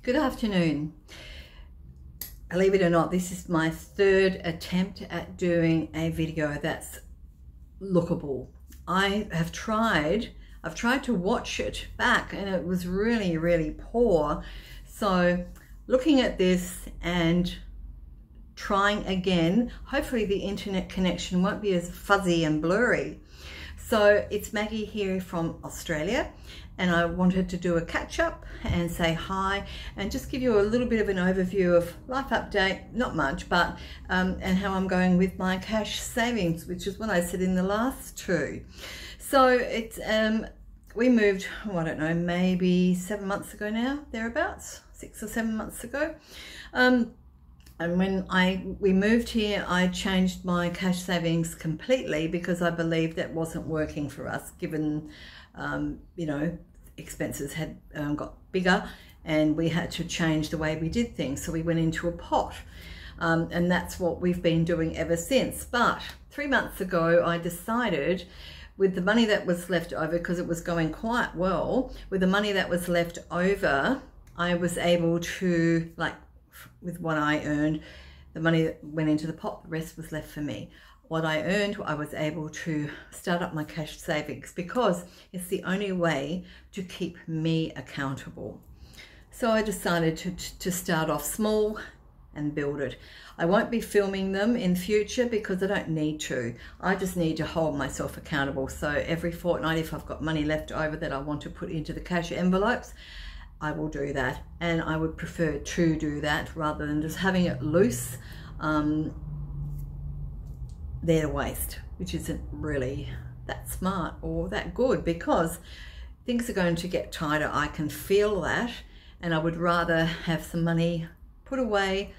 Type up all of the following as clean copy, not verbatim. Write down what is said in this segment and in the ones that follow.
Good afternoon. Believe it or not, this is my third attempt at doing a video that's lookable. I've tried to watch it back and it was really poor. So looking at this and trying again, hopefully the internet connection won't be as fuzzy and blurry. So it's Maggie here from Australia, and I wanted to do a catch up and say hi and just give you a little bit of an overview of life update, not much, but and how I'm going with my cash savings, which is what I said in the last two. So it's we moved, oh, I don't know, maybe 7 months ago now, thereabouts, 6 or 7 months ago. And when we moved here, I changed my cash savings completely because I believed that wasn't working for us, given, you know, expenses had got bigger and we had to change the way we did things. So we went into a pot, and that's what we've been doing ever since. But 3 months ago, I decided, with the money that was left over, because it was going quite well, with the money that was left over, I was able to, like, with what I earned, the money that went into the pot, the rest was left for me. What I earned, I was able to start up my cash savings because it's the only way to keep me accountable. So I decided to start off small and build it. I won't be filming them in future because I don't need to. I just need to hold myself accountable. So every fortnight, if I've got money left over that I want to put into the cash envelopes, I will do that, and I would prefer to do that rather than just having it loose there to waste, which isn't really that smart or that good, because things are going to get tighter. I can feel that, and I would rather have some money put away.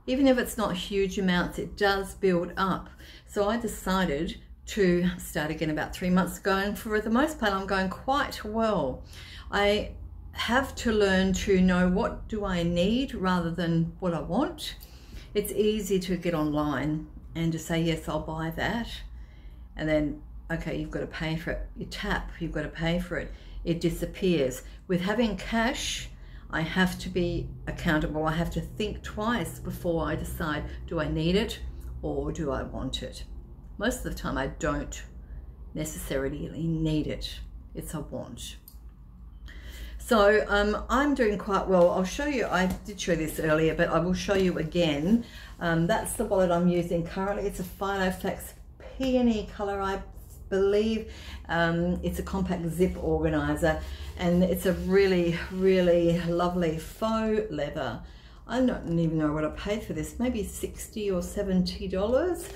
Even if it's not huge amounts, it does build up. So I decided to start again about 3 months ago, and for the most part I'm going quite well. I have to learn to know what do I need rather than what I want. It's easy to get online and to say, yes, I'll buy that, and then, okay, you've got to pay for it. You tap, you've got to pay for it. It disappears. With having cash, I have to be accountable. I have to think twice before I decide, do I need it or do I want it? Most of the time I don't necessarily need it. It's a want. So I'm doing quite well. I'll show you, I did show this earlier, but I will show you again. That's the wallet I'm using currently. It's a Filofax peony color, I believe. It's a compact zip organizer, and it's a really lovely faux leather. I don't even know what I paid for this, maybe $60 or $70,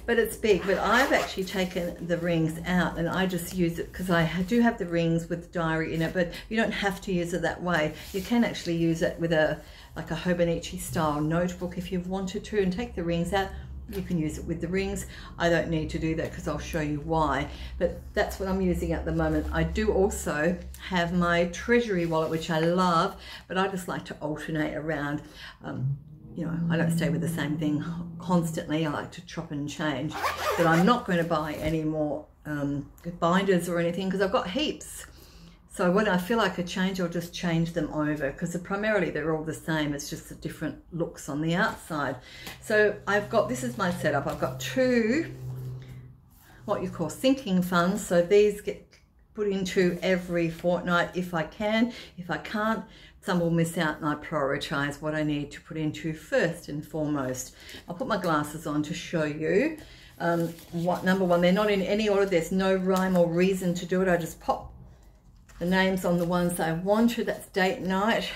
but it's big. But I've actually taken the rings out and I just use it because I do have the rings with the diary in it, but you don't have to use it that way. You can actually use it with like a Hobonichi style notebook if you've wanted to, and take the rings out. You can use it with the rings. I don't need to do that because I'll show you why, but that's what I'm using at the moment. I do also have my Treasury wallet, which I love, but I just like to alternate around. You know, I don't stay with the same thing constantly. I like to chop and change, but I'm not going to buy any more binders or anything because I've got heaps. So when I feel like a change, I'll just change them over, because primarily they're all the same. It's just the different looks on the outside. So I've got, this is my setup. I've got two, what you call sinking funds. So these get put into every fortnight if I can. If I can't, some will miss out, and I prioritize what I need to put into first and foremost. I'll put my glasses on to show you. Number one, they're not in any order. There's no rhyme or reason to do it. I just pop the names on the ones I wanted. That's date night,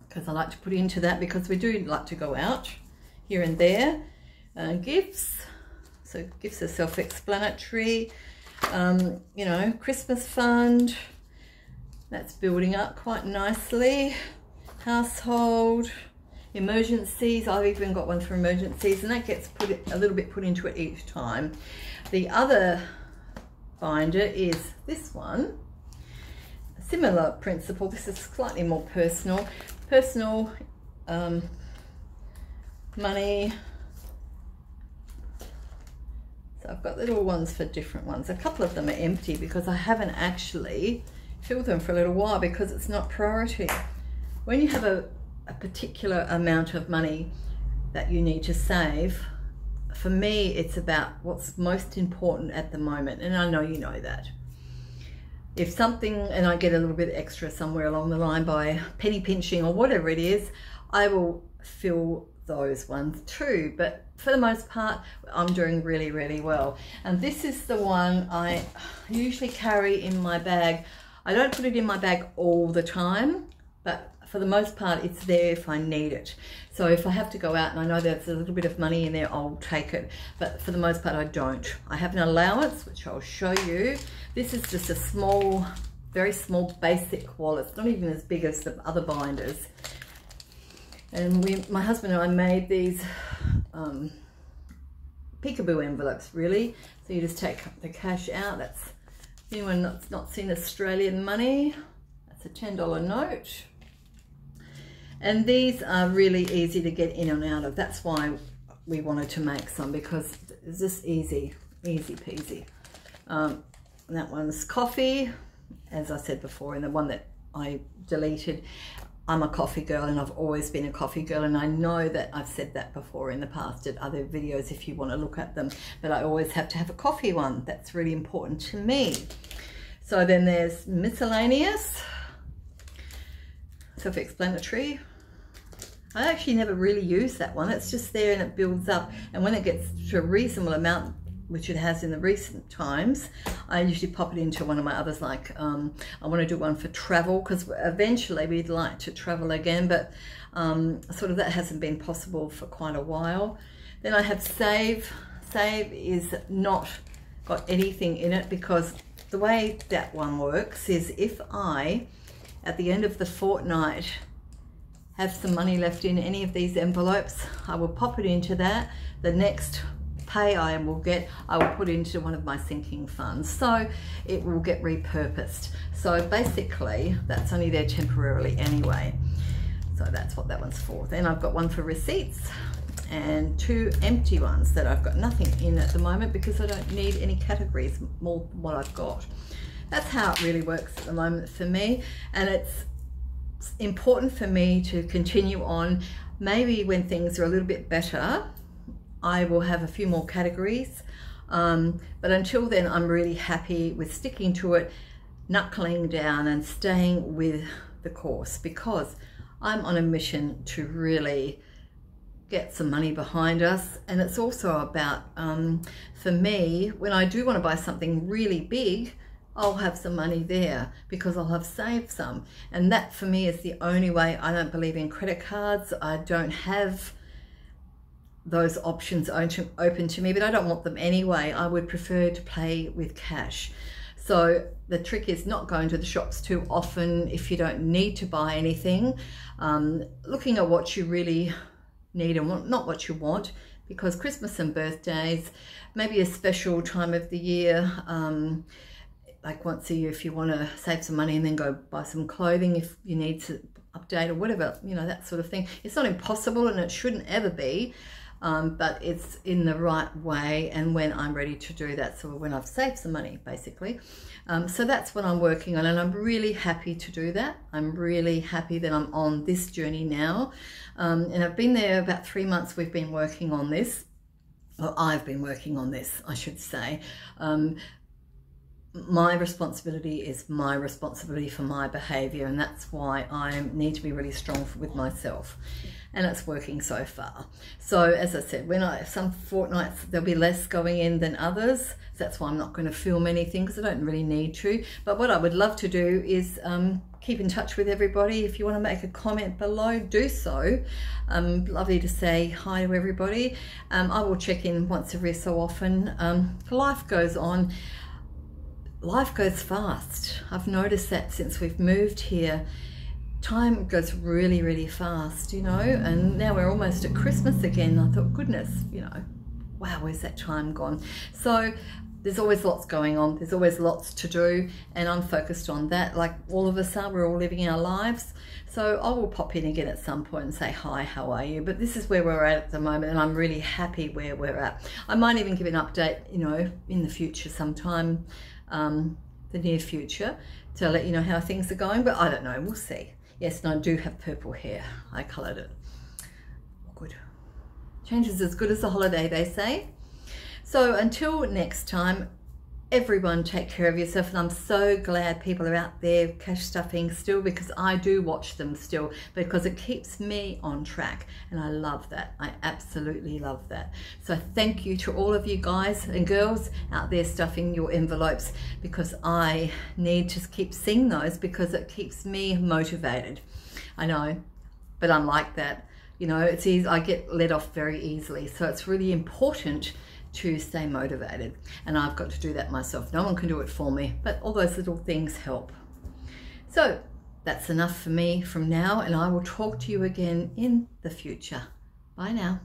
because I like to put into that because we do like to go out here and there. Gifts, so gifts are self-explanatory. You know, Christmas fund, that's building up quite nicely. Household, emergencies, I've even got one for emergencies, and that gets a little bit put into it each time. The other binder is this one. Similar principle. This is slightly more personal. Money. So I've got little ones for different ones. A couple of them are empty because I haven't actually filled them for a little while because it's not priority. when you have a particular amount of money that you need to save, for me, it's about what's most important at the moment. And I know you know that. If something, and I get a little bit extra somewhere along the line by penny pinching or whatever it is, I will fill those ones too. But for the most part, I'm doing really, really well. And this is the one I usually carry in my bag. I don't put it in my bag all the time, but for the most part, it's there if I need it. So if I have to go out and I know there's a little bit of money in there, I'll take it. But for the most part, I don't. I have an allowance, which I'll show you. This is just a small, very small basic wallet. It's not even as big as the other binders. And my husband and I made these peekaboo envelopes, really. So you just take the cash out. That's anyone that's not seen Australian money. That's a $10 note. And these are really easy to get in and out of. That's why we wanted to make some, because it's just easy peasy. That one's coffee, as I said before, and the one that I deleted. I'm a coffee girl, and I've always been a coffee girl, and I know that I've said that before in the past at other videos if you want to look at them, but I always have to have a coffee one. That's really important to me. So then there's miscellaneous, self-explanatory. I actually never really use that one. It's just there and it builds up, and when it gets to a reasonable amount, which it has in the recent times, I usually pop it into one of my others, like I want to do one for travel, because eventually we'd like to travel again, but sort of that hasn't been possible for quite a while. Then I have save. Save is not got anything in it, because the way that one works is if I, at the end of the fortnight, have some money left in any of these envelopes, I will pop it into that. The next pay I will get, I will put into one of my sinking funds, so it will get repurposed. So basically that's only there temporarily anyway, so that's what that one's for. Then I've got one for receipts and two empty ones that I've got nothing in at the moment, because I don't need any categories more than what I've got. That's how it really works at the moment for me, and it's important for me to continue on. Maybe when things are a little bit better, I will have a few more categories, but until then I'm really happy with sticking to it, knuckling down and staying with the course, because I'm on a mission to really get some money behind us. And it's also about, for me, when I do want to buy something really big, I'll have some money there because I'll have saved some. And that for me is the only way. I don't believe in credit cards. I don't have those options open to me, but I don't want them anyway. I would prefer to pay with cash. So the trick is not going to the shops too often if you don't need to buy anything. Looking at what you really need and not what you want, because Christmas and birthdays, maybe a special time of the year, like once a year, if you want to save some money and then go buy some clothing if you need to update or whatever, you know, that sort of thing. It's not impossible, and it shouldn't ever be, but it's in the right way and when I'm ready to do that. So when I've saved some money, basically. So that's what I'm working on, and I'm really happy to do that. I'm really happy that I'm on this journey now. And I've been there about 3 months. We've been working on this. Well, I've been working on this, I should say. My responsibility is my responsibility for my behavior, and that's why I need to be really strong with myself, and it's working so far. So as I said, some fortnights there'll be less going in than others, so that's why I'm not going to film anything, because I don't really need to. But what I would love to do is keep in touch with everybody. If you want to make a comment below, do so. Lovely to say hi to everybody. I will check in once every so often. Life goes on. Life goes fast. I've noticed that since we've moved here. Time goes really, really fast, you know, and now we're almost at Christmas again. I thought, goodness, you know, wow, where's that time gone? So there's always lots going on. There's always lots to do, and I'm focused on that. Like all of us are, we're all living our lives. So I will pop in again at some point and say, hi, how are you? But this is where we're at the moment, and I'm really happy where we're at. I might even give an update, you know, in the future sometime, the near future, to let you know how things are going, but I don't know, we'll see. Yes, and I do have purple hair. I coloured it. Good. Change is as good as a holiday, they say. So until next time, everyone take care of yourself, and I'm so glad people are out there cash stuffing still, because I do watch them still, because it keeps me on track, and I love that. I absolutely love that. So thank you to all of you guys and girls out there stuffing your envelopes, because I need to keep seeing those, because it keeps me motivated. I know, but I'm like that. You know, it's easy, I get let off very easily, so it's really important to stay motivated, and I've got to do that myself. No one can do it for me, but all those little things help. So that's enough for me from now, and I will talk to you again in the future. Bye now.